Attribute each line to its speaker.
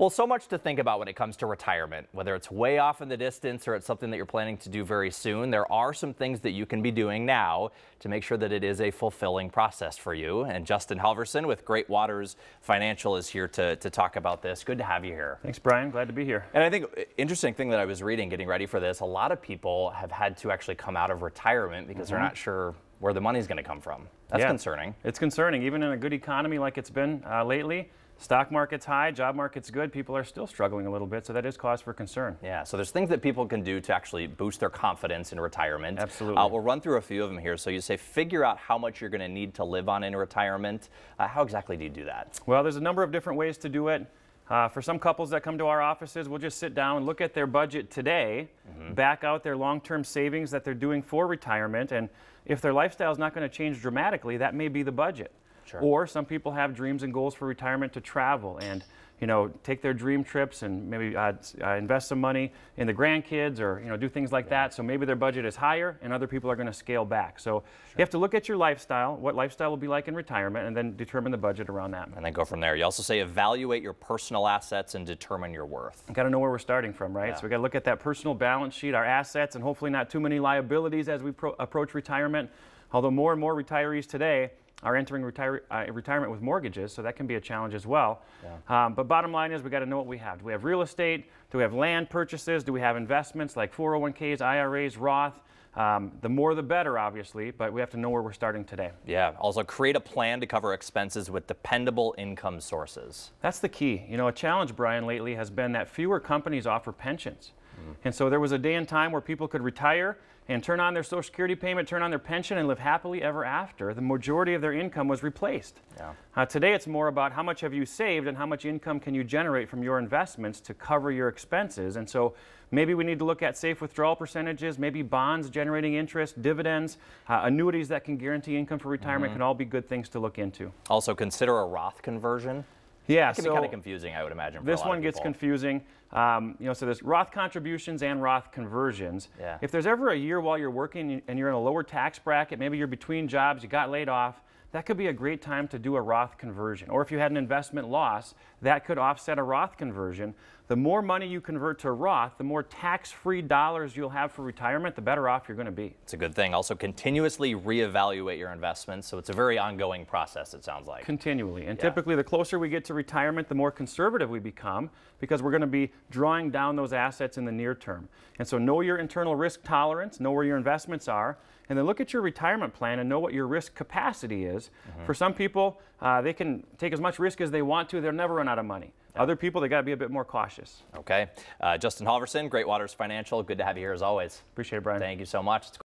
Speaker 1: Well, so much to think about when it comes to retirement, whether it's way off in the distance or it's something that you're planning to do very soon. There are some things that you can be doing now to make sure that it is a fulfilling process for you. And Justin Halverson with Great Waters Financial is here to talk about this. Good to have you here.
Speaker 2: Thanks, Brian. Glad to be here.
Speaker 1: And I think interesting thing that I was reading, getting ready for this, a lot of people have had to actually come out of retirement because they're not sure where the money's going to come from. That's concerning.
Speaker 2: It's concerning. Even in a good economy like it's been lately, stock market's high, job market's good, people are still struggling a little bit, so that is cause for concern.
Speaker 1: Yeah, so there's things that people can do to actually boost their confidence in retirement.
Speaker 2: Absolutely.
Speaker 1: We'll run through a few of them here. So you say figure out how much you're going to need to live on in retirement. How exactly do you do that?
Speaker 2: Well, there's a number of different ways to do it. For some couples that come to our offices, we'll just sit down and look at their budget today, back out their long-term savings that they're doing for retirement, and if their lifestyle is not going to change dramatically, that may be the budget.
Speaker 1: Sure.
Speaker 2: Or some people have dreams and goals for retirement to travel and, take their dream trips and maybe invest some money in the grandkids or, do things like that. So maybe their budget is higher and other people are going to scale back. So you have to look at your lifestyle, what lifestyle will be like in retirement, and then determine the budget around that.
Speaker 1: And then go from there. You also say evaluate your personal assets and determine your worth.
Speaker 2: Got to know where we're starting from, right?
Speaker 1: Yeah.
Speaker 2: So we got to look at that personal balance sheet, our assets, and hopefully not too many liabilities as we approach retirement. Although more and more retirees today are entering retirement with mortgages, so that can be a challenge as well. Yeah. But bottom line is we got to know what we have. Do we have real estate? Do we have land purchases? Do we have investments like 401ks, IRAs, Roth? The more the better, obviously, but we have to know where we're starting today.
Speaker 1: Yeah. Also create a plan to cover expenses with dependable income sources.
Speaker 2: That's the key. A challenge, Brian, lately has been that fewer companies offer pensions. And so there was a day and time where people could retire and turn on their Social Security payment, turn on their pension, and live happily ever after. The majority of their income was replaced. Yeah. Today it's more about how much have you saved and how much income can you generate from your investments to cover your expenses. And so maybe we need to look at safe withdrawal percentages, maybe bonds generating interest, dividends, annuities that can guarantee income for retirement can all be good things to look into.
Speaker 1: Also consider a Roth conversion.
Speaker 2: Yeah,
Speaker 1: it can be kind of confusing, I would imagine. For
Speaker 2: this
Speaker 1: a lot
Speaker 2: one
Speaker 1: of
Speaker 2: gets
Speaker 1: people.
Speaker 2: confusing. So there's Roth contributions and Roth conversions.
Speaker 1: Yeah.
Speaker 2: If there's ever a year while you're working and you're in a lower tax bracket, maybe you're between jobs, you got laid off, that could be a great time to do a Roth conversion. Or if you had an investment loss, that could offset a Roth conversion. The more money you convert to Roth, the more tax-free dollars you'll have for retirement, the better off you're going to be.
Speaker 1: It's a good thing. Also, continuously reevaluate your investments. So it's a very ongoing process, it sounds like.
Speaker 2: Continually. And typically, the closer we get to retirement, the more conservative we become because we're going to be drawing down those assets in the near term. And so know your internal risk tolerance, know where your investments are, and then look at your retirement plan and know what your risk capacity is. For some people, they can take as much risk as they want to. They'll never run out of money. Other people, they got to be a bit more cautious.
Speaker 1: Okay. Justin Halverson, Great Waters Financial. Good to have you here as always.
Speaker 2: Appreciate it, Brian.
Speaker 1: Thank you so much.